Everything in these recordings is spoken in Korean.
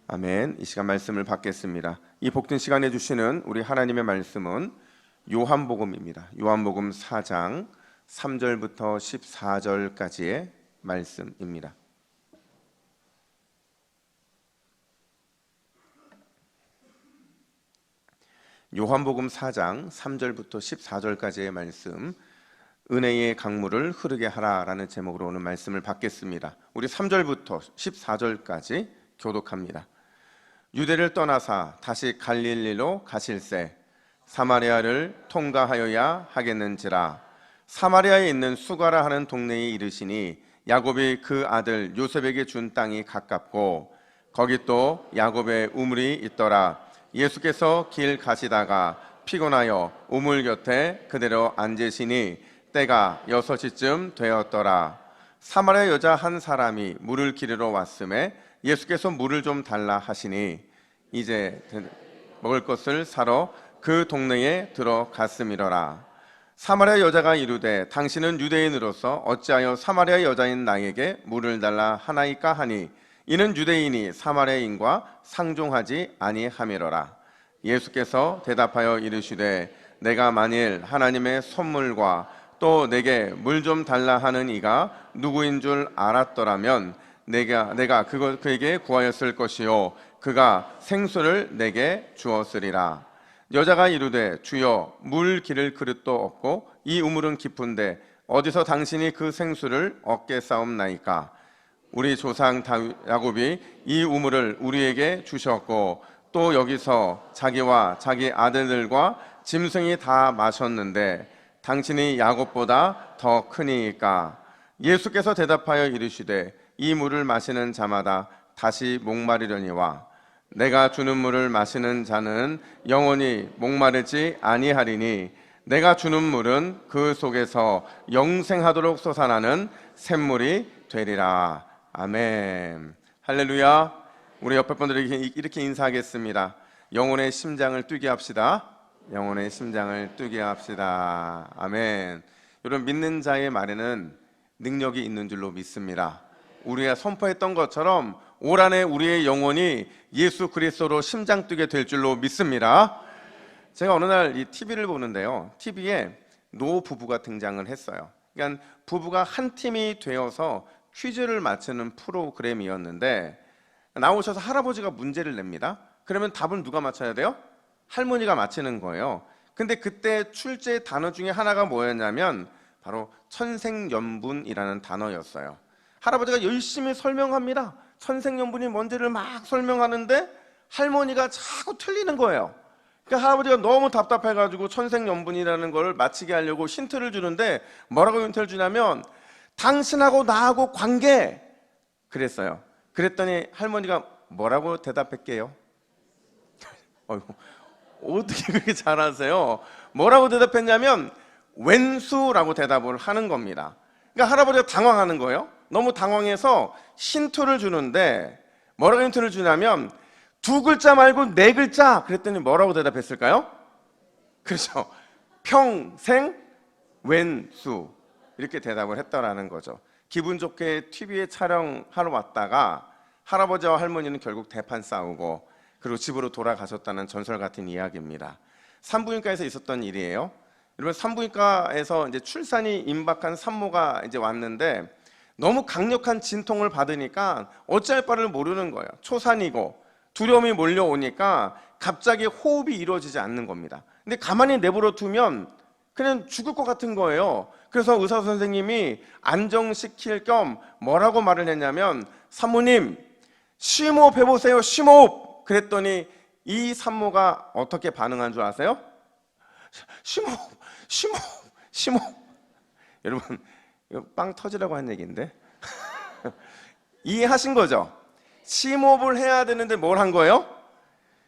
아멘. 이 시간 말씀을 받겠습니다. 이 복된 시간에 주시는 우리 하나님의 말씀은 요한복음입니다. 요한복음 4장 3절부터 14절까지의 말씀입니다. 요한복음 4장 3절부터 14절까지의 말씀, 은혜의 강물을 흐르게 하라라는 제목으로 오는 말씀을 받겠습니다. 우리 3절부터 14절까지 교독합니다. 유대를 떠나사 다시 갈릴리로 가실새 사마리아를 통과하여야 하겠는지라. 사마리아에 있는 수가라 하는 동네에 이르시니 야곱이 그 아들 요셉에게 준 땅이 가깝고 거기 또 야곱의 우물이 있더라. 예수께서 길 가시다가 피곤하여 우물 곁에 그대로 앉으시니 때가 6시쯤 되었더라. 사마리아 여자 한 사람이 물을 기르러 왔음에 예수께서 물을 좀 달라 하시니 이제 먹을 것을 사러 그 동네에 들어갔음이로라. 사마리아 여자가 이르되 당신은 유대인으로서 어찌하여 사마리아 여자인 나에게 물을 달라 하나이까 하니 이는 유대인이 사마리아인과 상종하지 아니함이로라. 예수께서 대답하여 이르시되 내가 만일 하나님의 선물과 또 내게 물 좀 달라 하는 이가 누구인 줄 알았더라면 내가 그에게 구하였을 것이요 그가 생수를 내게 주었으리라. 여자가 이르되 주여 물 기를 그릇도 없고 이 우물은 깊은데 어디서 당신이 그 생수를 얻겠사옵나이까. 우리 조상 야곱이 이 우물을 우리에게 주셨고 또 여기서 자기와 자기 아들들과 짐승이 다 마셨는데 당신이 야곱보다 더 크니이까. 예수께서 대답하여 이르시되 이 물을 마시는 자마다 다시 목마르려니와 내가 주는 물을 마시는 자는 영원히 목마르지 아니하리니 내가 주는 물은 그 속에서 영생하도록 솟아나는 샘물이 되리라. 아멘. 할렐루야. 우리 옆에 분들에게 이렇게 인사하겠습니다. 영혼의 심장을 뛰게 합시다. 영혼의 심장을 뛰게 합시다. 아멘. 여러분, 믿는 자의 말에는 능력이 있는 줄로 믿습니다. 우리가 선포했던 것처럼 올 한해 우리의 영혼이 예수 그리스도로 심장 뛰게 될 줄로 믿습니다. 제가 어느 날 이 TV를 보는데요, TV에 노 부부가 등장을 했어요. 그러니까 부부가 한 팀이 되어서 퀴즈를 맞추는 프로그램이었는데 나오셔서 할아버지가 문제를 냅니다. 그러면 답은 누가 맞춰야 돼요? 할머니가 맞히는 거예요. 근데 그때 출제 단어 중에 하나가 뭐였냐면 바로 천생연분이라는 단어였어요. 할아버지가 열심히 설명합니다. 천생연분이 뭔지를 막 설명하는데 할머니가 자꾸 틀리는 거예요. 그러니까 할아버지가 너무 답답해가지고 천생연분이라는 걸 맞히게 하려고 힌트를 주는데 뭐라고 힌트를 주냐면 당신하고 나하고 관계 그랬어요. 그랬더니 할머니가 뭐라고 대답할게요? 어떻게 그렇게 잘하세요? 뭐라고 대답했냐면 왼수라고 대답을 하는 겁니다. 그러니까 할아버지가 당황하는 거예요. 너무 당황해서 힌트를 주는데 뭐라고 힌트를 주냐면 2글자 말고 4글자. 그랬더니 뭐라고 대답했을까요? 그렇죠. 평생 왼수 이렇게 대답을 했더라는 거죠. 기분 좋게 TV에 촬영하러 왔다가 할아버지와 할머니는 결국 대판 싸우고 그리고 집으로 돌아가셨다는 전설 같은 이야기입니다. 산부인과에서 있었던 일이에요. 여러분, 산부인과에서 이제 출산이 임박한 산모가 이제 왔는데 너무 강력한 진통을 받으니까 어찌할 바를 모르는 거예요. 초산이고 두려움이 몰려오니까 갑자기 호흡이 이루어지지 않는 겁니다. 근데 가만히 내버려 두면 그냥 죽을 것 같은 거예요. 그래서 의사 선생님이 안정시킬 겸 뭐라고 말을 했냐면 산모님 심호흡 해보세요. 심호흡. 그랬더니 이 산모가 어떻게 반응한 줄 아세요? 심호흡, 심호흡, 심호흡. 여러분, 이거 빵 터지라고 한 얘기인데 이해하신 거죠? 심호흡을 해야 되는데 뭘 한 거예요?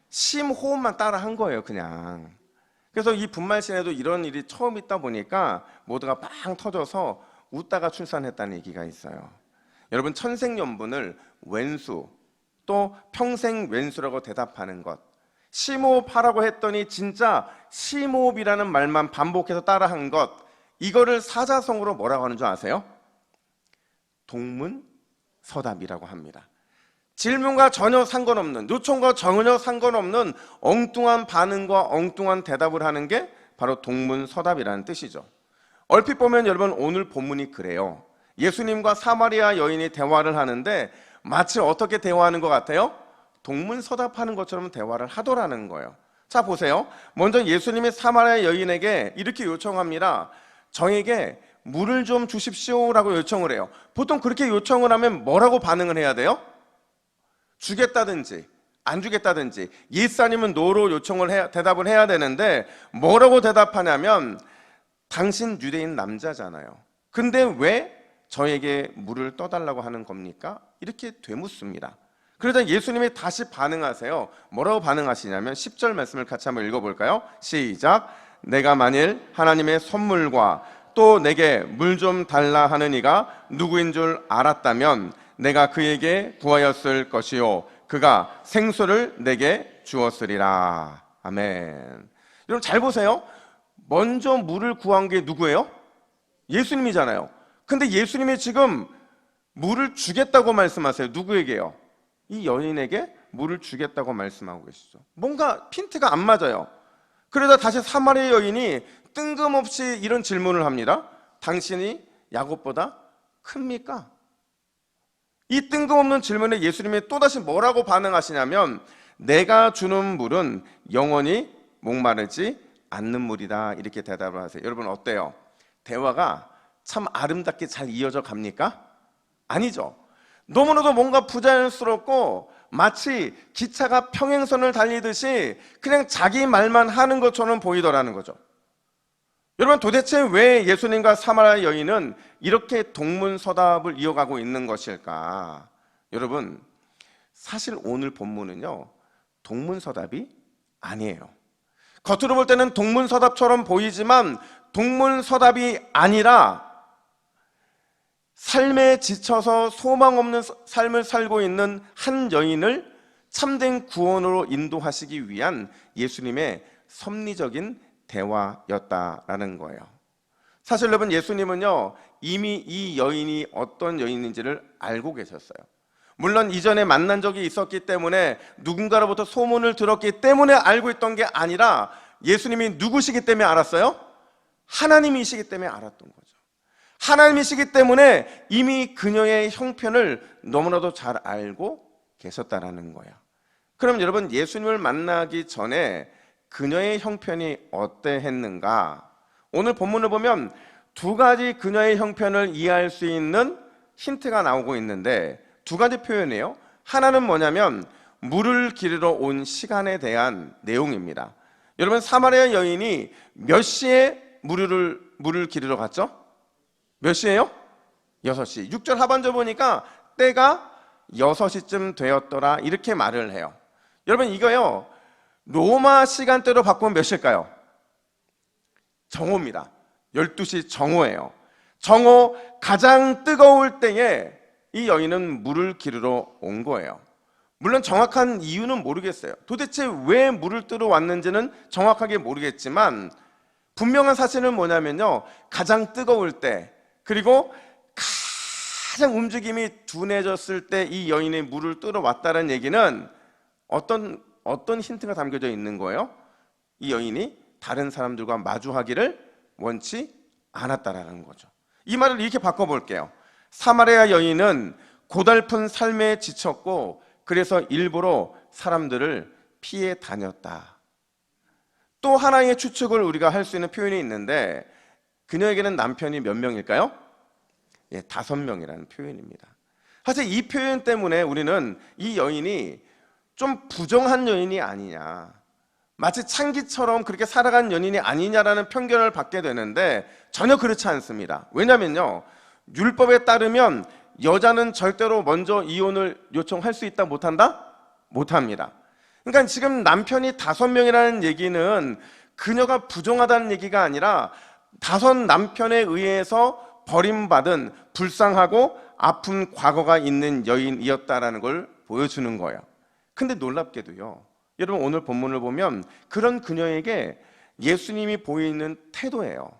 심호흡만 따라 한 거예요, 그냥. 그래서 이 분만실에도 이런 일이 처음 있다 보니까 모두가 빵 터져서 웃다가 출산했다는 얘기가 있어요. 여러분, 천생연분을 왼수 또 평생 왼수라고 대답하는 것, 심호흡하라고 했더니 진짜 심호흡이라는 말만 반복해서 따라한 것, 이거를 사자성어로 뭐라고 하는 줄 아세요? 동문서답이라고 합니다. 질문과 전혀 상관없는, 요청과 전혀 상관없는 엉뚱한 반응과 엉뚱한 대답을 하는 게 바로 동문서답이라는 뜻이죠. 얼핏 보면 여러분 오늘 본문이 그래요. 예수님과 사마리아 여인이 대화를 하는데 마치 어떻게 대화하는 것 같아요? 동문서답하는 것처럼 대화를 하더라는 거예요. 자, 보세요. 먼저 예수님이 사마리아 여인에게 이렇게 요청합니다. 저에게 물을 좀 주십시오라고 요청을 해요. 보통 그렇게 요청을 하면 뭐라고 반응을 해야 돼요? 주겠다든지 안 주겠다든지 yes 아니면 no로 대답을 해야 되는데 뭐라고 대답하냐면 당신 유대인 남자잖아요. 근데 왜 저에게 물을 떠달라고 하는 겁니까? 이렇게 되묻습니다. 그러자 예수님이 다시 반응하세요. 뭐라고 반응하시냐면 10절 말씀을 같이 한번 읽어볼까요? 시작. 내가 만일 하나님의 선물과 또 내게 물 좀 달라 하는 이가 누구인 줄 알았다면 내가 그에게 구하였을 것이요 그가 생수를 내게 주었으리라. 아멘. 여러분 잘 보세요. 먼저 물을 구한 게 누구예요? 예수님이잖아요. 근데 예수님이 지금 물을 주겠다고 말씀하세요. 누구에게요? 이 여인에게 물을 주겠다고 말씀하고 계시죠. 뭔가 핀트가 안 맞아요. 그러다 다시 사마리아 여인이 뜬금없이 이런 질문을 합니다. 당신이 야곱보다 큽니까? 이 뜬금없는 질문에 예수님이 또다시 뭐라고 반응하시냐면 내가 주는 물은 영원히 목마르지 않는 물이다 이렇게 대답을 하세요. 여러분 어때요? 대화가 참 아름답게 잘 이어져 갑니까? 아니죠. 너무나도 뭔가 부자연스럽고 마치 기차가 평행선을 달리듯이 그냥 자기 말만 하는 것처럼 보이더라는 거죠. 여러분 도대체 왜 예수님과 사마리아 여인은 이렇게 동문서답을 이어가고 있는 것일까? 여러분 사실 오늘 본문은요 동문서답이 아니에요. 겉으로 볼 때는 동문서답처럼 보이지만 동문서답이 아니라 삶에 지쳐서 소망 없는 삶을 살고 있는 한 여인을 참된 구원으로 인도하시기 위한 예수님의 섭리적인 대화였다라는 거예요. 사실 여러분 예수님은요 이미 이 여인이 어떤 여인인지를 알고 계셨어요. 물론 이전에 만난 적이 있었기 때문에 누군가로부터 소문을 들었기 때문에 알고 있던 게 아니라 예수님이 누구시기 때문에 알았어요? 하나님이시기 때문에 알았던 거죠. 하나님이시기 때문에 이미 그녀의 형편을 너무나도 잘 알고 계셨다라는 거예요. 그럼 여러분 예수님을 만나기 전에 그녀의 형편이 어떠했는가? 오늘 본문을 보면 두 가지 그녀의 형편을 이해할 수 있는 힌트가 나오고 있는데 두 가지 표현이에요. 하나는 뭐냐면 물을 기르러 온 시간에 대한 내용입니다. 여러분 사마리아 여인이 몇 시에 물을 기르러 갔죠? 몇 시에요? 6시. 6절 하반절 보니까 때가 6시쯤 되었더라 이렇게 말을 해요. 여러분 이거요 로마 시간대로 바꾸면 몇 시일까요? 정오입니다. 12시 정오예요. 정오 가장 뜨거울 때에 이 여인은 물을 기르러 온 거예요. 물론 정확한 이유는 모르겠어요. 도대체 왜 물을 뜨러 왔는지는 정확하게 모르겠지만 분명한 사실은 뭐냐면요 가장 뜨거울 때 그리고 가장 움직임이 둔해졌을 때 이 여인이 물을 뜨러 왔다는 얘기는 어떤 힌트가 담겨져 있는 거예요? 이 여인이 다른 사람들과 마주하기를 원치 않았다라는 거죠. 이 말을 이렇게 바꿔볼게요. 사마리아 여인은 고달픈 삶에 지쳤고 그래서 일부러 사람들을 피해 다녔다. 또 하나의 추측을 우리가 할 수 있는 표현이 있는데 그녀에게는 남편이 몇 명일까요? 5명이라는 표현입니다. 사실 이 표현 때문에 우리는 이 여인이 좀 부정한 여인이 아니냐 마치 창기처럼 그렇게 살아간 연인이 아니냐라는 편견을 받게 되는데 전혀 그렇지 않습니다. 왜냐면요 율법에 따르면 여자는 절대로 먼저 이혼을 요청할 수 있다 못한다? 못합니다. 그러니까 지금 남편이 5명이라는 얘기는 그녀가 부정하다는 얘기가 아니라 5 남편에 의해서 버림받은 불쌍하고 아픈 과거가 있는 여인이었다라는 걸 보여주는 거예요. 근데 놀랍게도요 여러분 오늘 본문을 보면 그런 그녀에게 예수님이 보이는 태도예요.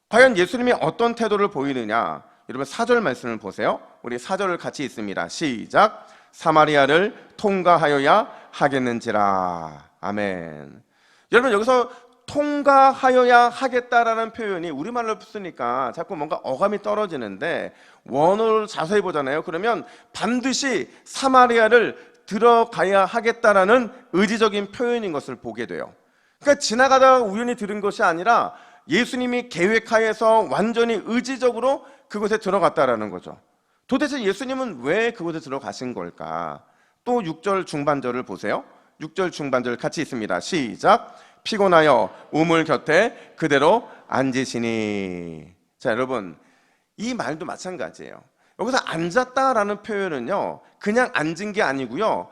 과연 예수님이 어떤 태도를 보이느냐? 여러분 4절 말씀을 보세요. 우리 4절을 같이 읽습니다. 시작. 사마리아를 통과하여야 하겠는지라. 아멘. 여러분, 여기서 통과하여야 하겠다라는 표현이 우리말로 쓰니까 자꾸 뭔가 어감이 떨어지는데, 원어를 자세히 보잖아요. 그러면 반드시 사마리아를 들어가야 하겠다라는 의지적인 표현인 것을 보게 돼요. 그러니까 지나가다가 우연히 들은 것이 아니라 예수님이 계획하에서 완전히 의지적으로 그곳에 들어갔다라는 거죠. 도대체 예수님은 왜 그곳에 들어가신 걸까? 또 6절 중반절을 보세요. 6절 중반절 같이 있습니다. 시작. 피곤하여 우물 곁에 그대로 앉으시니. 자, 여러분, 이 말도 마찬가지예요. 여기서 앉았다라는 표현은요, 그냥 앉은 게 아니고요,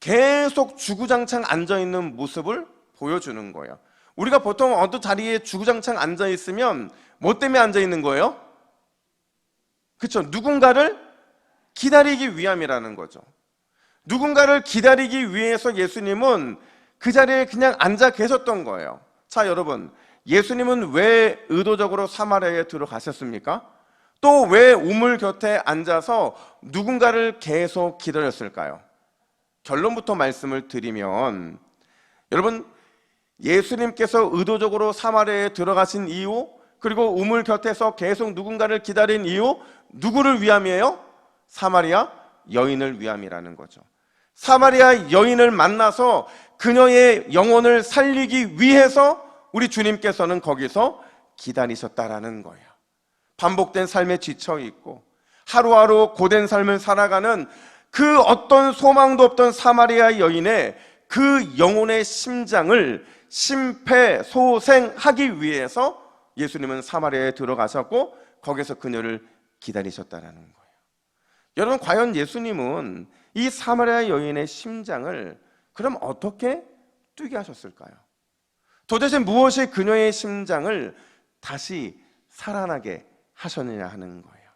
계속 주구장창 앉아있는 모습을 보여주는 거예요. 우리가 보통 어떤 자리에 주구장창 앉아있으면 뭐 때문에 앉아있는 거예요? 그렇죠? 누군가를 기다리기 위함이라는 거죠. 누군가를 기다리기 위해서 예수님은 그 자리에 그냥 앉아 계셨던 거예요. 자, 여러분, 예수님은 왜 의도적으로 사마리아에 들어가셨습니까? 또 왜 우물 곁에 앉아서 누군가를 계속 기다렸을까요? 결론부터 말씀을 드리면, 여러분, 예수님께서 의도적으로 사마리아에 들어가신 이유, 그리고 우물 곁에서 계속 누군가를 기다린 이유, 누구를 위함이에요? 사마리아 여인을 위함이라는 거죠. 사마리아 여인을 만나서 그녀의 영혼을 살리기 위해서 우리 주님께서는 거기서 기다리셨다라는 거예요. 반복된 삶에 지쳐 있고 하루하루 고된 삶을 살아가는 그 어떤 소망도 없던 사마리아 여인의 그 영혼의 심장을 심폐소생하기 위해서 예수님은 사마리아에 들어가셨고 거기서 그녀를 기다리셨다라는 거예요. 여러분, 과연 예수님은 이 사마리아 여인의 심장을 그럼 어떻게 뛰게 하셨을까요? 도대체 무엇이 그녀의 심장을 다시 살아나게 하셨느냐 하는 거예요.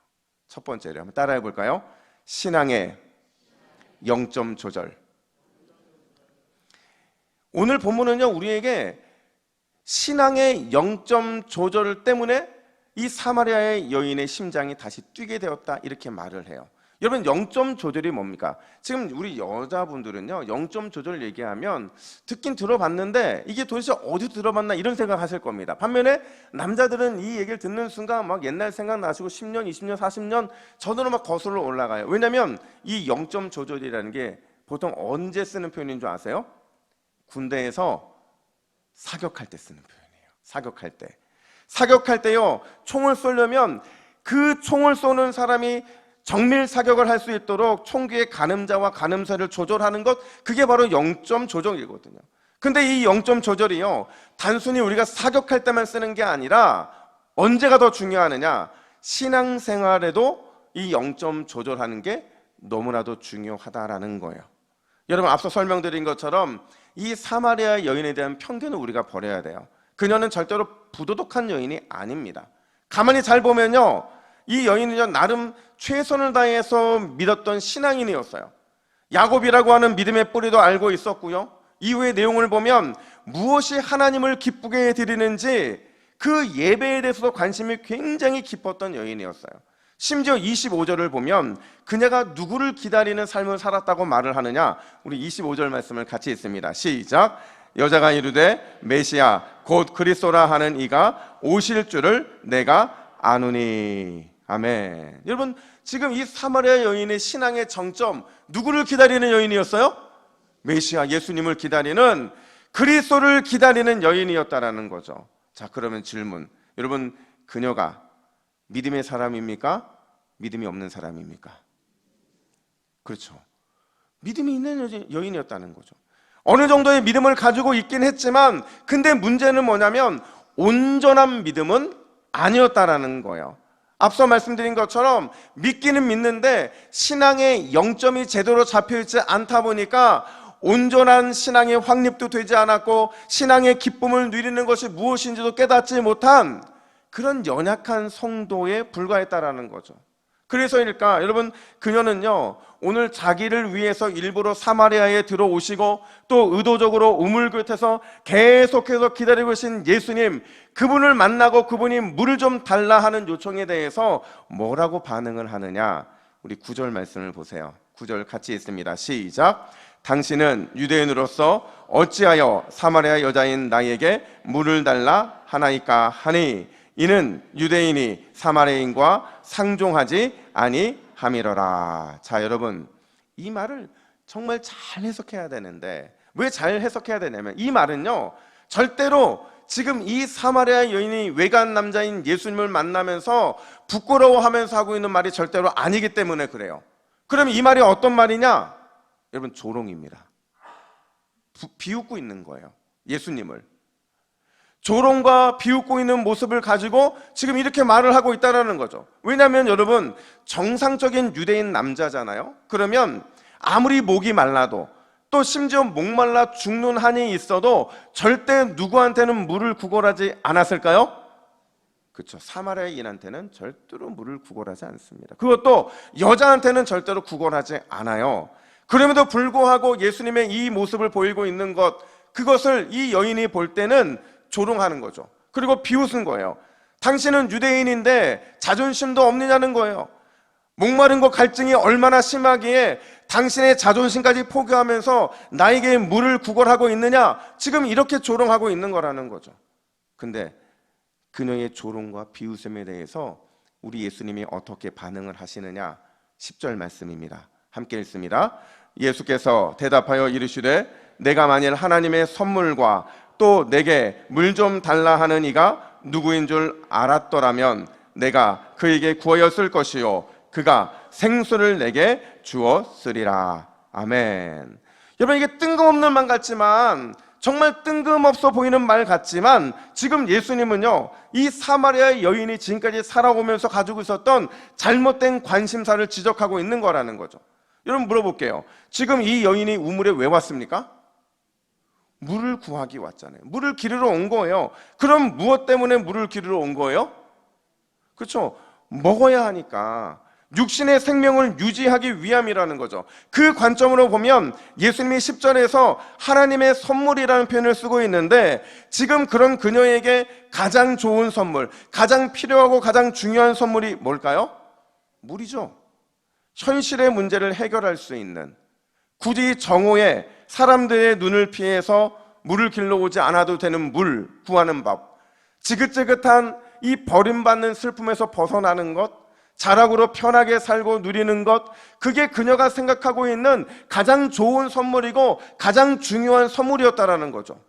첫 번째로 한번 따라해 볼까요? 신앙의 0점 조절. 오늘 본문은요, 우리에게 신앙의 0점 조절 때문에 이 사마리아의 여인의 심장이 다시 뛰게 되었다, 이렇게 말을 해요. 여러분, 0점 조절이 뭡니까? 지금 우리 여자분들은요, 0점 조절 얘기하면 듣긴 들어봤는데 이게 도대체 어디서 들어봤나 이런 생각하실 겁니다. 반면에 남자들은 이 얘기를 듣는 순간 막 옛날 생각나시고 10년, 20년, 40년 전으로 막 거슬러 올라가요. 왜냐하면 이 0점 조절이라는 게 보통 언제 쓰는 표현인 줄 아세요? 군대에서 사격할 때 쓰는 표현이에요. 사격할 때. 사격할 때요, 총을 쏘려면 그 총을 쏘는 사람이 정밀 사격을 할 수 있도록 총기의 가늠자와 가늠쇠를 조절하는 것, 그게 바로 0점 조절이거든요. 근데 이 0점 조절이요, 단순히 우리가 사격할 때만 쓰는 게 아니라 언제가 더 중요하느냐? 신앙생활에도 이 0점 조절하는 게 너무나도 중요하다라는 거예요. 여러분, 앞서 설명드린 것처럼 이 사마리아 여인에 대한 편견을 우리가 버려야 돼요. 그녀는 절대로 부도덕한 여인이 아닙니다. 가만히 잘 보면요, 이 여인은요, 나름 최선을 다해서 믿었던 신앙인이었어요. 야곱이라고 하는 믿음의 뿌리도 알고 있었고요, 이후의 내용을 보면 무엇이 하나님을 기쁘게 드리는지 그 예배에 대해서도 관심이 굉장히 깊었던 여인이었어요. 심지어 25절을 보면 그녀가 누구를 기다리는 삶을 살았다고 말을 하느냐? 우리 25절 말씀을 같이 읽습니다. 시작. 여자가 이르되 메시아 곧 그리스도라 하는 이가 오실 줄을 내가 아노니. 아멘. 여러분, 지금 이 사마리아 여인의 신앙의 정점, 누구를 기다리는 여인이었어요? 메시아, 예수님을 기다리는, 그리스도를 기다리는 여인이었다라는 거죠. 자, 그러면 질문, 여러분, 그녀가 믿음의 사람입니까? 믿음이 없는 사람입니까? 그렇죠. 믿음이 있는 여인이었다는 거죠. 어느 정도의 믿음을 가지고 있긴 했지만, 근데 문제는 뭐냐면 온전한 믿음은 아니었다라는 거예요. 앞서 말씀드린 것처럼 믿기는 믿는데 신앙의 0점이 제대로 잡혀있지 않다 보니까 온전한 신앙의 확립도 되지 않았고 신앙의 기쁨을 누리는 것이 무엇인지도 깨닫지 못한 그런 연약한 성도에 불과했다라는 거죠. 그래서일까? 여러분, 그녀는요, 오늘 자기를 위해서 일부러 사마리아에 들어오시고 또 의도적으로 우물 곁에서 계속해서 기다리고 계신 예수님, 그분을 만나고 그분이 물을 좀 달라 하는 요청에 대해서 뭐라고 반응을 하느냐? 우리 9절 말씀을 보세요. 9절 같이 읽습니다. 시작. 당신은 유대인으로서 어찌하여 사마리아 여자인 나에게 물을 달라 하나이까 하니 이는 유대인이 사마리아인과 상종하지 아니함이로라. 자, 여러분, 이 말을 정말 잘 해석해야 되는데, 왜 잘 해석해야 되냐면 이 말은요, 절대로 지금 이 사마리아 여인이 외간 남자인 예수님을 만나면서 부끄러워하면서 하고 있는 말이 절대로 아니기 때문에 그래요. 그럼 이 말이 어떤 말이냐? 여러분, 조롱입니다. 비웃고 있는 거예요. 예수님을 조롱과 비웃고 있는 모습을 가지고 지금 이렇게 말을 하고 있다는 거죠. 왜냐하면 여러분, 정상적인 유대인 남자잖아요. 그러면 아무리 목이 말라도, 또 심지어 목말라 죽는 한이 있어도 절대 누구한테는 물을 구걸하지 않았을까요? 그렇죠. 사마리아인한테는 절대로 물을 구걸하지 않습니다. 그것도 여자한테는 절대로 구걸하지 않아요. 그럼에도 불구하고 예수님의 이 모습을 보이고 있는 것, 그것을 이 여인이 볼 때는 조롱하는 거죠. 그리고 비웃은 거예요. 당신은 유대인인데 자존심도 없느냐는 거예요. 목마른 것 갈증이 얼마나 심하기에 당신의 자존심까지 포기하면서 나에게 물을 구걸하고 있느냐, 지금 이렇게 조롱하고 있는 거라는 거죠. 근데 그녀의 조롱과 비웃음에 대해서 우리 예수님이 어떻게 반응을 하시느냐, 10절 말씀입니다. 함께 읽습니다. 예수께서 대답하여 이르시되 내가 만일 하나님의 선물과 또 내게 물 좀 달라 하는 이가 누구인 줄 알았더라면 내가 그에게 구하였을 것이요 그가 생수를 내게 주었으리라. 아멘. 여러분, 이게 뜬금없는 말 같지만, 정말 뜬금없어 보이는 말 같지만, 지금 예수님은요, 이 사마리아 여인이 지금까지 살아오면서 가지고 있었던 잘못된 관심사를 지적하고 있는 거라는 거죠. 여러분, 물어볼게요. 지금 이 여인이 우물에 왜 왔습니까? 물을 구하기 왔잖아요. 물을 기르러 온 거예요. 그럼 무엇 때문에 물을 기르러 온 거예요? 그렇죠. 먹어야 하니까, 육신의 생명을 유지하기 위함이라는 거죠. 그 관점으로 보면 예수님이 10절에서 하나님의 선물이라는 표현을 쓰고 있는데, 지금 그런 그녀에게 가장 좋은 선물, 가장 필요하고 가장 중요한 선물이 뭘까요? 물이죠. 현실의 문제를 해결할 수 있는, 굳이 정오에 사람들의 눈을 피해서 물을 길러 오지 않아도 되는 물 구하는 법, 지긋지긋한 이 버림받는 슬픔에서 벗어나는 것, 자락으로 편하게 살고 누리는 것, 그게 그녀가 생각하고 있는 가장 좋은 선물이고 가장 중요한 선물이었다라는 거죠.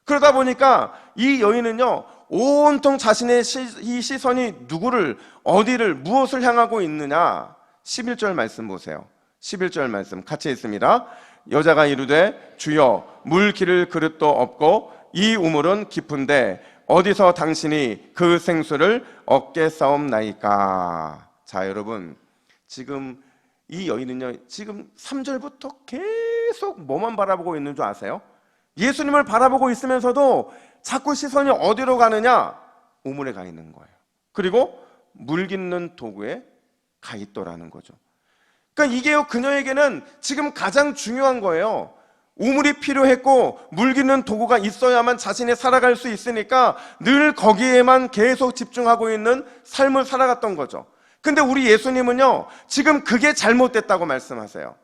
그러다 보니까 이 여인은요, 온통 자신의 이 시선이 누구를, 어디를, 무엇을 향하고 있느냐. 11절 말씀 보세요. 11절 말씀 같이 읽습니다. 여자가 이르되 주여 물 기를 그릇도 없고 이 우물은 깊은데 어디서 당신이 그 생수를 얻게 싸움나이까. 자, 여러분, 지금 이 여인은요, 지금 3절부터 계속 뭐만 바라보고 있는 줄 아세요? 예수님을 바라보고 있으면서도 자꾸 시선이 어디로 가느냐? 우물에 가 있는 거예요. 그리고 물 깃는 도구에 가 있더라는 거죠. 그러니까 이게요, 그녀에게는 지금 가장 중요한 거예요. 우물이 필요했고 물 깃는 도구가 있어야만 자신이 살아갈 수 있으니까 늘 거기에만 계속 집중하고 있는 삶을 살아갔던 거죠. 근데 우리 예수님은요, 지금 그게 잘못됐다고 말씀하세요.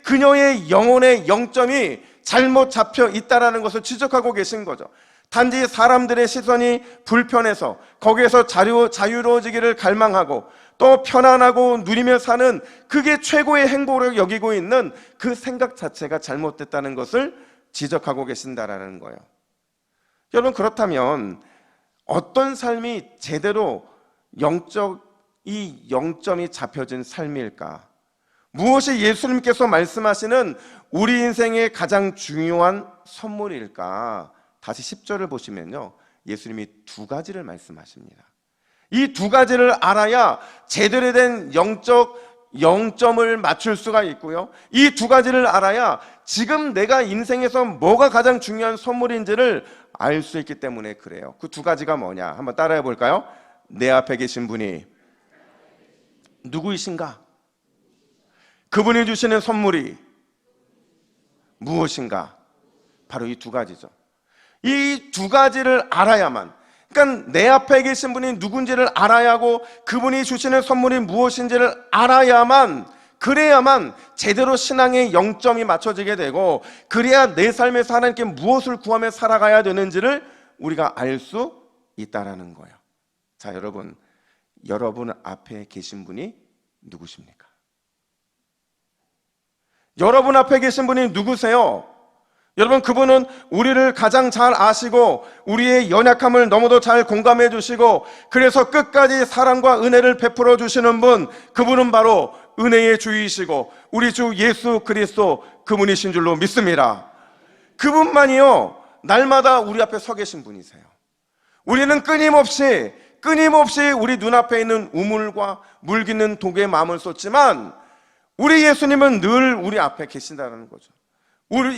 그녀의 영혼의 영점이 잘못 잡혀 있다라는 것을 지적하고 계신 거죠. 단지 사람들의 시선이 불편해서 거기에서 자유로워지기를 갈망하고 또 편안하고 누리며 사는, 그게 최고의 행복을 여기고 있는 그 생각 자체가 잘못됐다는 것을 지적하고 계신다라는 거예요. 여러분, 그렇다면 어떤 삶이 제대로 이 영점이 잡혀진 삶일까? 무엇이 예수님께서 말씀하시는 우리 인생의 가장 중요한 선물일까? 다시 10절을 보시면요, 예수님이 두 가지를 말씀하십니다. 이 두 가지를 알아야 제대로 된 영점을 맞출 수가 있고요, 이 두 가지를 알아야 지금 내가 인생에서 뭐가 가장 중요한 선물인지를 알 수 있기 때문에 그래요. 그 두 가지가 뭐냐? 한번 따라해 볼까요? 내 앞에 계신 분이 누구이신가? 그분이 주시는 선물이 무엇인가? 바로 이 두 가지죠. 이 두 가지를 알아야만, 그러니까 내 앞에 계신 분이 누군지를 알아야 하고 그분이 주시는 선물이 무엇인지를 알아야만, 그래야만 제대로 신앙의 영점이 맞춰지게 되고, 그래야 내 삶에서 하나님께 무엇을 구하며 살아가야 되는지를 우리가 알 수 있다라는 거예요. 자, 여러분 앞에 계신 분이 누구십니까? 여러분 앞에 계신 분이 누구세요? 여러분, 그분은 우리를 가장 잘 아시고 우리의 연약함을 너무도 잘 공감해 주시고, 그래서 끝까지 사랑과 은혜를 베풀어 주시는 분, 그분은 바로 은혜의 주이시고 우리 주 예수 그리스도, 그분이신 줄로 믿습니다. 그분만이요 날마다 우리 앞에 서 계신 분이세요. 우리는 끊임없이 우리 눈앞에 있는 우물과 물깃는 독에 마음을 쏟지만, 우리 예수님은 늘 우리 앞에 계신다는 거죠.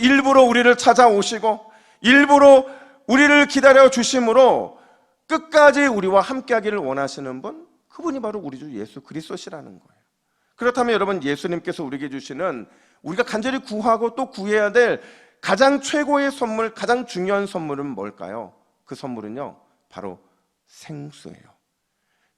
일부러 우리를 찾아오시고 일부러 우리를 기다려 주심으로 끝까지 우리와 함께하기를 원하시는 분, 그분이 바로 우리 주 예수 그리스도시라는 거예요. 그렇다면 여러분, 예수님께서 우리에게 주시는, 우리가 간절히 구하고 또 구해야 될 가장 최고의 선물, 가장 중요한 선물은 뭘까요? 그 선물은요 바로 생수예요.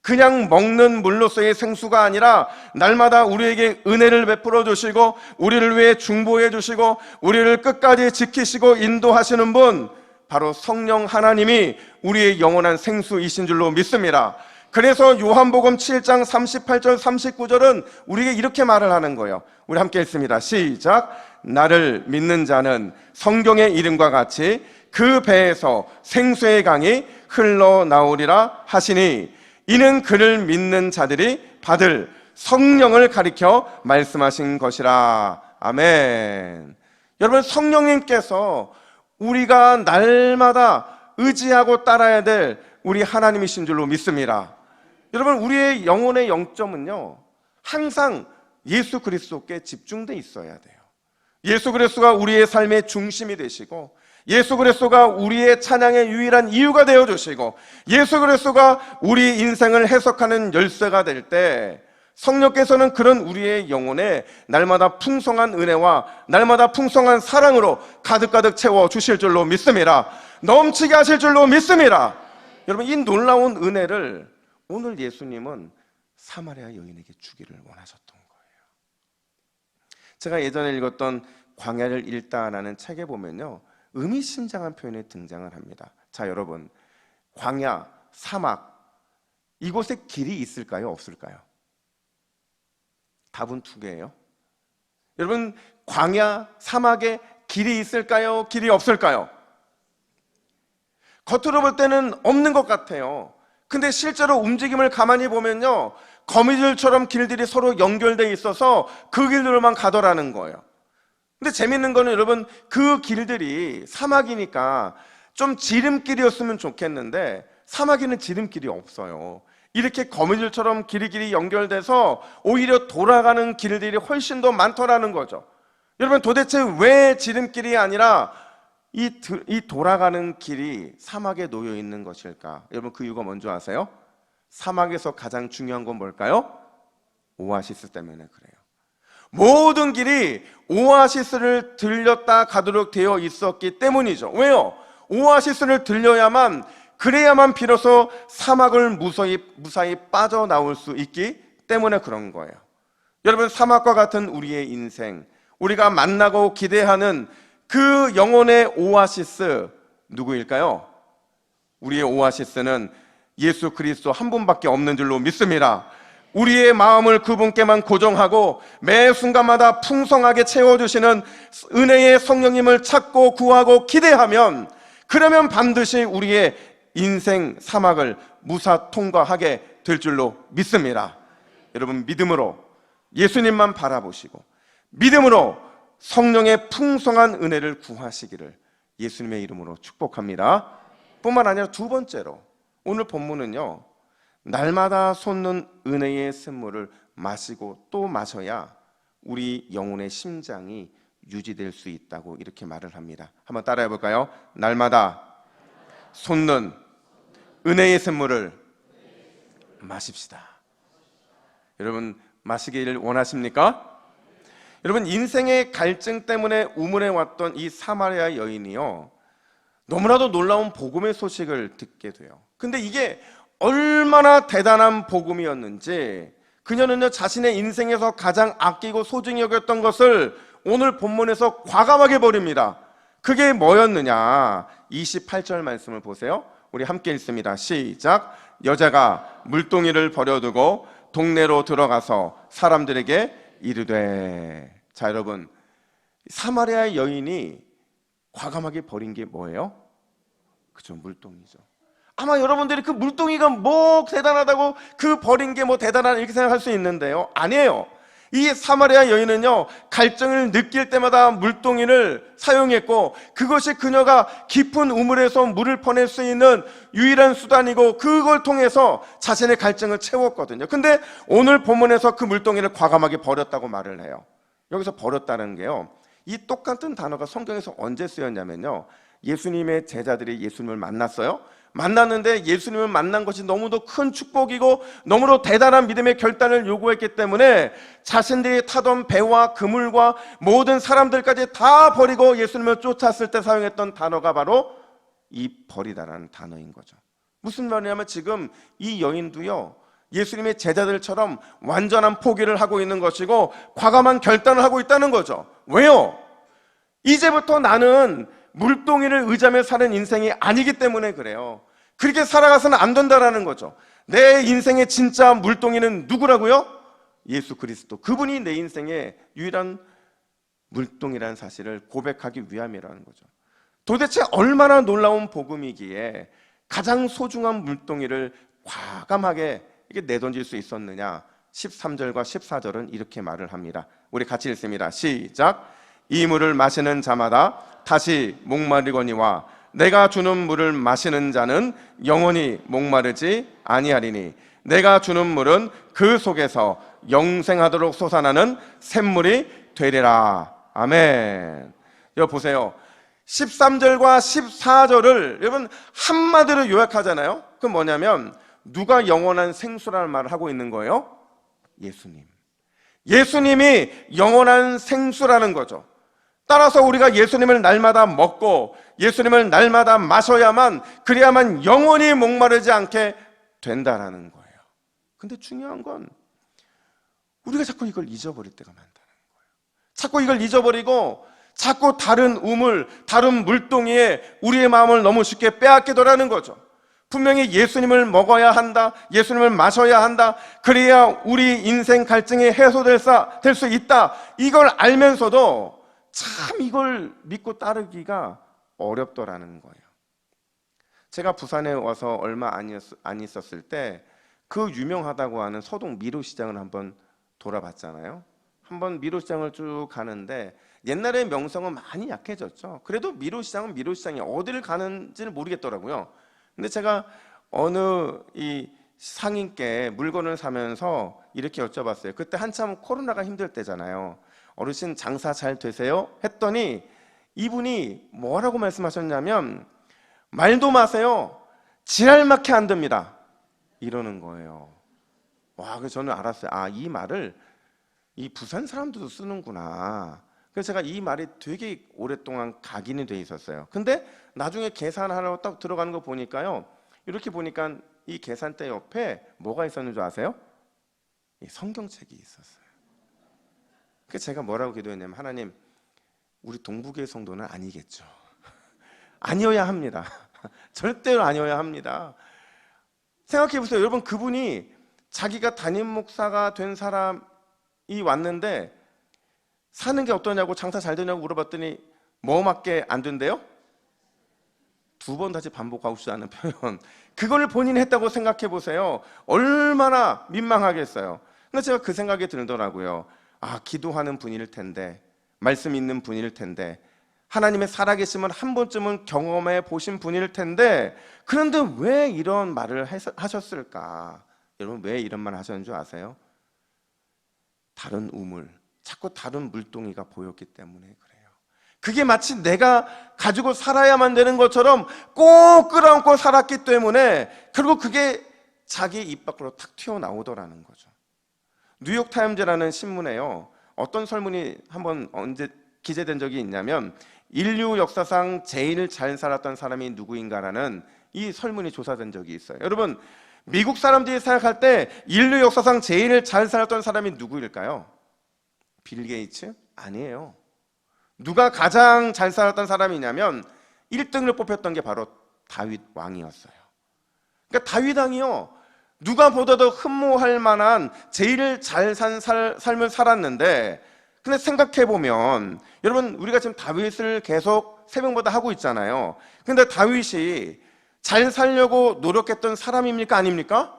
그냥 먹는 물로서의 생수가 아니라 날마다 우리에게 은혜를 베풀어 주시고 우리를 위해 중보해 주시고 우리를 끝까지 지키시고 인도하시는 분, 바로 성령 하나님이 우리의 영원한 생수이신 줄로 믿습니다. 그래서 요한복음 7장 38절 39절은 우리에게 이렇게 말을 하는 거예요. 우리 함께 읽습니다. 시작. 나를 믿는 자는 성경의 이름과 같이 그 배에서 생수의 강이 흘러나오리라 하시니, 이는 그를 믿는 자들이 받을 성령을 가리켜 말씀하신 것이라. 아멘. 여러분, 성령님께서 우리가 날마다 의지하고 따라야 될 우리 하나님이신 줄로 믿습니다. 여러분, 우리의 영혼의 영점은요 항상 예수 그리스도께 집중돼 있어야 돼요. 예수 그리스도가 우리의 삶의 중심이 되시고, 예수 그리스도가 우리의 찬양의 유일한 이유가 되어주시고, 예수 그리스도가 우리 인생을 해석하는 열쇠가 될 때, 성령께서는 그런 우리의 영혼에 날마다 풍성한 은혜와 날마다 풍성한 사랑으로 가득가득 채워주실 줄로 믿습니다. 넘치게 하실 줄로 믿습니다. 여러분, 이 놀라운 은혜를 오늘 예수님은 사마리아 여인에게 주기를 원하셨던 거예요. 제가 예전에 읽었던 광야를 읽다라는 책에 보면요 의미심장한 표현이 등장을 합니다. 자, 여러분, 광야, 사막, 이곳에 길이 있을까요? 없을까요? 답은 두 개예요. 여러분, 광야, 사막에 길이 있을까요? 길이 없을까요? 겉으로 볼 때는 없는 것 같아요. 근데 실제로 움직임을 가만히 보면요 거미줄처럼 길들이 서로 연결되어 있어서 그 길들로만 가더라는 거예요. 근데 재밌는 거는 여러분, 그 길들이 사막이니까 좀 지름길이었으면 좋겠는데 사막에는 지름길이 없어요. 이렇게 거미줄처럼 길이 연결돼서 오히려 돌아가는 길들이 훨씬 더 많더라는 거죠. 여러분, 도대체 왜 지름길이 아니라 이 돌아가는 길이 사막에 놓여 있는 것일까? 여러분, 그 이유가 뭔지 아세요? 사막에서 가장 중요한 건 뭘까요? 오아시스 때문에 그래요. 모든 길이 오아시스를 들렸다 가도록 되어 있었기 때문이죠. 왜요? 오아시스를 들려야만, 그래야만 비로소 사막을 무사히 빠져나올 수 있기 때문에 그런 거예요. 여러분, 사막과 같은 우리의 인생, 우리가 만나고 기대하는 그 영혼의 오아시스 누구일까요? 우리의 오아시스는 예수 그리스도 한 분밖에 없는 줄로 믿습니다. 우리의 마음을 그분께만 고정하고 매 순간마다 풍성하게 채워주시는 은혜의 성령님을 찾고 구하고 기대하면, 그러면 반드시 우리의 인생 사막을 무사 통과하게 될 줄로 믿습니다. 여러분, 믿음으로 예수님만 바라보시고 믿음으로 성령의 풍성한 은혜를 구하시기를 예수님의 이름으로 축복합니다. 뿐만 아니라 두 번째로, 오늘 본문은요 날마다 솟는 은혜의 샘물을 마시고 또 마셔야 우리 영혼의 심장이 유지될 수 있다고 이렇게 말을 합니다. 한번 따라해 볼까요? 날마다 솟는 은혜의 샘물을 마십시다. 여러분, 마시기를 원하십니까? 여러분, 인생의 갈증 때문에 우물에 왔던 이 사마리아 여인이요 너무나도 놀라운 복음의 소식을 듣게 돼요. 근데 이게 얼마나 대단한 복음이었는지, 그녀는요 자신의 인생에서 가장 아끼고 소중히 여겼던 것을 오늘 본문에서 과감하게 버립니다. 그게 뭐였느냐? 28절 말씀을 보세요. 우리 함께 읽습니다. 시작. 여자가 물동이를 버려두고 동네로 들어가서 사람들에게 이르되. 자, 여러분, 사마리아 여인이 과감하게 버린 게 뭐예요? 그죠, 물동이죠. 아마 여러분들이 그 물동이가 뭐 대단하다고, 그 버린 게 뭐 대단하다 이렇게 생각할 수 있는데요, 아니에요. 이 사마리아 여인은요 갈증을 느낄 때마다 물동이를 사용했고, 그것이 그녀가 깊은 우물에서 물을 퍼낼 수 있는 유일한 수단이고, 그걸 통해서 자신의 갈증을 채웠거든요. 근데 오늘 본문에서 그 물동이를 과감하게 버렸다고 말을 해요. 여기서 버렸다는 게요, 이 똑같은 단어가 성경에서 언제 쓰였냐면요, 예수님의 제자들이 예수님을 만났어요. 만났는데 예수님을 만난 것이 너무도 큰 축복이고 너무도 대단한 믿음의 결단을 요구했기 때문에 자신들이 타던 배와 그물과 모든 사람들까지 다 버리고 예수님을 쫓았을 때 사용했던 단어가 바로 이 버리다라는 단어인 거죠. 무슨 말이냐면 지금 이 여인도요 예수님의 제자들처럼 완전한 포기를 하고 있는 것이고 과감한 결단을 하고 있다는 거죠. 왜요? 이제부터 나는 물동이를 의지하며 사는 인생이 아니기 때문에 그래요. 그렇게 살아가서는 안 된다라는 거죠. 내 인생의 진짜 물동이는 누구라고요? 예수 그리스도. 그분이 내 인생의 유일한 물동이라는 사실을 고백하기 위함이라는 거죠. 도대체 얼마나 놀라운 복음이기에 가장 소중한 물동이를 과감하게 이게 내던질 수 있었느냐? 13절과 14절은 이렇게 말을 합니다. 우리 같이 읽습니다. 시작. 이 물을 마시는 자마다 다시 목마르거니와 내가 주는 물을 마시는 자는 영원히 목마르지 아니하리니 내가 주는 물은 그 속에서 영생하도록 솟아나는 샘물이 되리라. 아멘. 여러분 보세요. 13절과 14절을 여러분 한마디로 요약하잖아요. 그건 뭐냐면 누가 영원한 생수라는 말을 하고 있는 거예요? 예수님. 예수님이 영원한 생수라는 거죠. 따라서 우리가 예수님을 날마다 먹고 예수님을 날마다 마셔야만, 그래야만 영원히 목마르지 않게 된다라는 거예요. 근데 중요한 건 우리가 자꾸 이걸 잊어버릴 때가 많다는 거예요. 자꾸 이걸 잊어버리고 자꾸 다른 우물, 다른 물동이에 우리의 마음을 너무 쉽게 빼앗기더라는 거죠. 분명히 예수님을 먹어야 한다, 예수님을 마셔야 한다, 그래야 우리 인생 갈증이 해소될 수 있다, 이걸 알면서도 참 이걸 믿고 따르기가 어렵더라는 거예요. 제가 부산에 와서 얼마 안 있었을 때 그 유명하다고 하는 서동 미로시장을 한번 돌아봤잖아요. 한번 미로시장을 쭉 가는데 옛날에 명성은 많이 약해졌죠. 그래도 미로시장은 미로시장이 어디를 가는지는 모르겠더라고요. 근데 제가 어느 이 상인께 물건을 사면서 이렇게 여쭤봤어요. 그때 한참 코로나가 힘들 때잖아요. 어르신 장사 잘 되세요? 했더니 이분이 뭐라고 말씀하셨냐면 말도 마세요. 지랄맞게 안 됩니다. 이러는 거예요. 와, 그래서 저는 알았어요. 아, 이 말을 이 부산 사람들도 쓰는구나. 그래서 제가 이 말이 되게 오랫동안 각인이 돼 있었어요. 근데 나중에 계산하려고 딱 들어가는 거 보니까요. 이렇게 보니까 이 계산대 옆에 뭐가 있었는 줄 아세요? 이 성경책이 있었어요. 그래서 제가 뭐라고 기도했냐면 하나님, 우리 동북의 성도는 아니겠죠. 아니어야 합니다. 절대로 아니어야 합니다. 생각해 보세요. 여러분, 그분이 자기가 담임 목사가 된 사람이 왔는데 사는 게 어떠냐고, 장사 잘 되냐고 물어봤더니 뭐밖에 안 된대요? 2번 다시 반복하고 싶지 않은 표현. 그걸 본인이 했다고 생각해 보세요. 얼마나 민망하겠어요. 근데 제가 그 생각이 들더라고요. 아, 기도하는 분일 텐데, 말씀 있는 분일 텐데, 하나님의 살아계심을 한 번쯤은 경험해 보신 분일 텐데, 그런데 왜 이런 말을 하셨을까? 여러분, 왜 이런 말을 하셨는 줄 아세요? 다른 우물, 자꾸 다른 물동이가 보였기 때문에 그래요. 그게 마치 내가 가지고 살아야만 되는 것처럼 꼭 끌어안고 살았기 때문에 결국 그게 자기 입 밖으로 탁 튀어나오더라는 거죠. 뉴욕타임즈라는 신문에요, 어떤 설문이 한번 언제 기재된 적이 있냐면 인류 역사상 제일 잘 살았던 사람이 누구인가라는 이 설문이 조사된 적이 있어요. 여러분, 미국 사람들이 생각할 때 인류 역사상 제일 잘 살았던 사람이 누구일까요? 빌 게이츠? 아니에요. 누가 가장 잘 살았던 사람이냐면 1등을 뽑혔던 게 바로 다윗 왕이었어요. 그러니까 다윗 왕이요, 누가 보다도 흠모할 만한 제일 잘 산 삶을 살았는데, 근데 생각해보면 여러분, 우리가 지금 다윗을 계속 새벽마다 하고 있잖아요. 근데 다윗이 잘 살려고 노력했던 사람입니까? 아닙니까?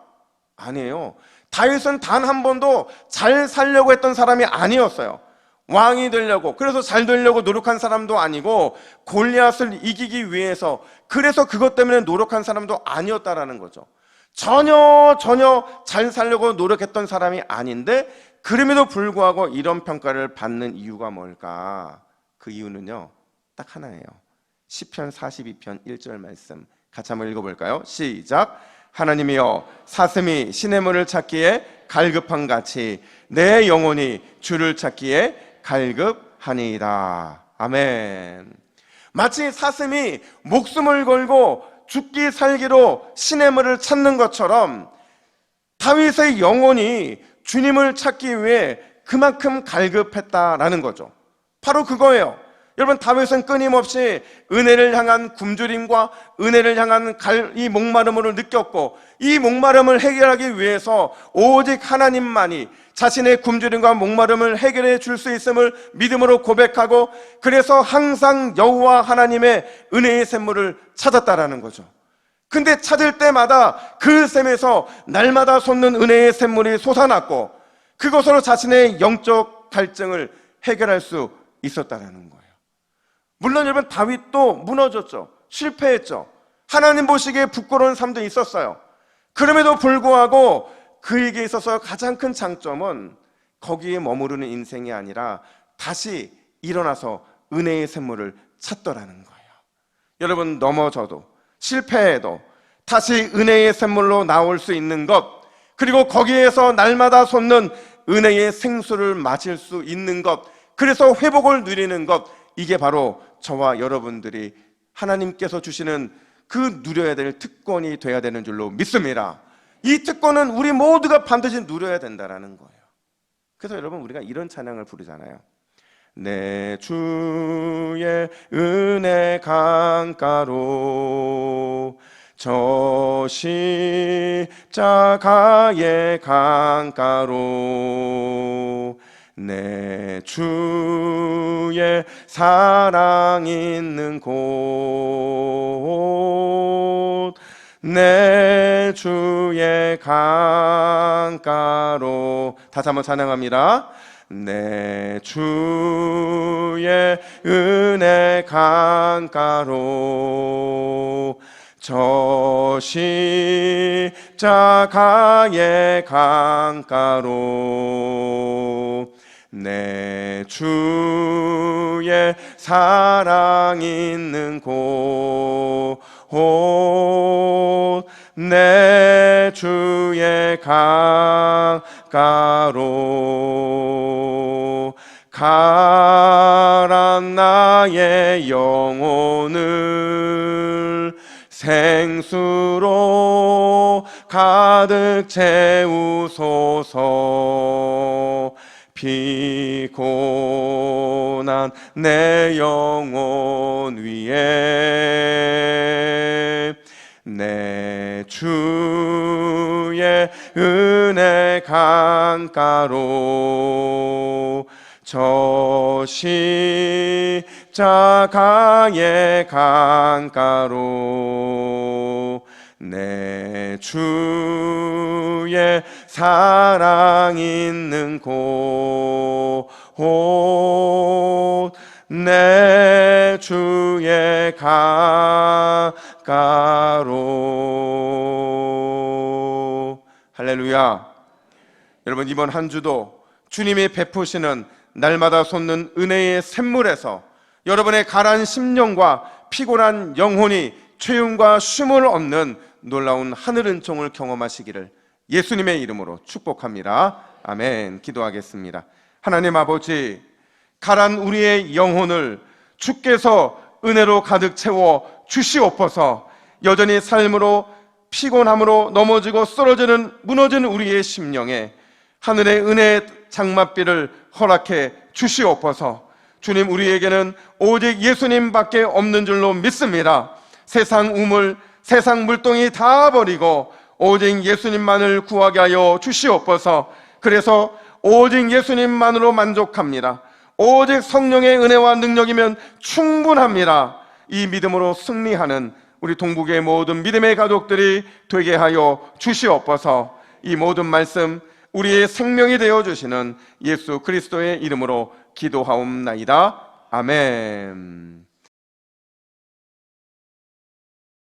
아니에요. 다윗은 단 한 번도 잘 살려고 했던 사람이 아니었어요. 왕이 되려고, 그래서 잘 되려고 노력한 사람도 아니고, 골리앗을 이기기 위해서 그래서 그것 때문에 노력한 사람도 아니었다라는 거죠. 전혀 잘 살려고 노력했던 사람이 아닌데, 그럼에도 불구하고 이런 평가를 받는 이유가 뭘까? 그 이유는요, 딱 하나예요. 시편 42편 1절 말씀 같이 한번 읽어볼까요? 시작. 하나님이여, 사슴이 시냇물을 찾기에 갈급한 같이 내 영혼이 주를 찾기에 갈급하니이다. 아멘. 마치 사슴이 목숨을 걸고 죽기 살기로 시냇물을 찾는 것처럼 다윗의 영혼이 주님을 찾기 위해 그만큼 갈급했다라는 거죠. 바로 그거예요. 여러분, 다윗은 끊임없이 은혜를 향한 굶주림과 은혜를 향한 이 목마름을 느꼈고, 이 목마름을 해결하기 위해서 오직 하나님만이 자신의 굶주림과 목마름을 해결해 줄 수 있음을 믿음으로 고백하고, 그래서 항상 여호와 하나님의 은혜의 샘물을 찾았다라는 거죠. 근데 찾을 때마다 그 샘에서 날마다 솟는 은혜의 샘물이 솟아났고, 그것으로 자신의 영적 갈증을 해결할 수 있었다라는 거예요. 물론 여러분, 다윗도 무너졌죠. 실패했죠. 하나님 보시기에 부끄러운 삶도 있었어요. 그럼에도 불구하고 그에게 있어서 가장 큰 장점은 거기에 머무르는 인생이 아니라 다시 일어나서 은혜의 샘물을 찾더라는 거예요. 여러분, 넘어져도 실패해도 다시 은혜의 샘물로 나올 수 있는 것, 그리고 거기에서 날마다 솟는 은혜의 생수를 마실 수 있는 것, 그래서 회복을 누리는 것, 이게 바로 저와 여러분들이 하나님께서 주시는 그 누려야 될 특권이 돼야 되는 줄로 믿습니다. 이 특권은 우리 모두가 반드시 누려야 된다는 거예요. 그래서 여러분, 우리가 이런 찬양을 부르잖아요. 내 주의 은혜 강가로 저 십자가의 강가로 내 주의 사랑 있는 곳 내 주의 강가로 다시 한번 찬양합니다. 내 주의 은혜 강가로 저 십자가의 강가로 내 주의 사랑 있는 곳 내 주의 강가로 가란 나의 영혼을 생수로 가득 채우소서. 피곤한 내 영혼 위에 내 주의 은혜 강가로 저 십자가의 강가로 내 주의 사랑 있는 곳 내 주의 강가로. 할렐루야. 여러분, 이번 한 주도 주님이 베푸시는 날마다 솟는 은혜의 샘물에서 여러분의 가라앉은 심령과 피곤한 영혼이 최윤과 쉼을 얻는 놀라운 하늘 은총을 경험하시기를 예수님의 이름으로 축복합니다. 아멘. 기도하겠습니다. 하나님 아버지, 가란 우리의 영혼을 주께서 은혜로 가득 채워 주시옵소서. 여전히 삶으로 피곤함으로 넘어지고 쓰러지는 무너지는 우리의 심령에 하늘의 은혜의 장맛비를 허락해 주시옵소서. 주님, 우리에게는 오직 예수님밖에 없는 줄로 믿습니다. 세상 우물, 세상 물동이 다 버리고 오직 예수님만을 구하게 하여 주시옵소서. 그래서 오직 예수님만으로 만족합니다. 오직 성령의 은혜와 능력이면 충분합니다. 이 믿음으로 승리하는 우리 동북의 모든 믿음의 가족들이 되게 하여 주시옵소서. 이 모든 말씀 우리의 생명이 되어 주시는 예수 그리스도의 이름으로 기도하옵나이다. 아멘.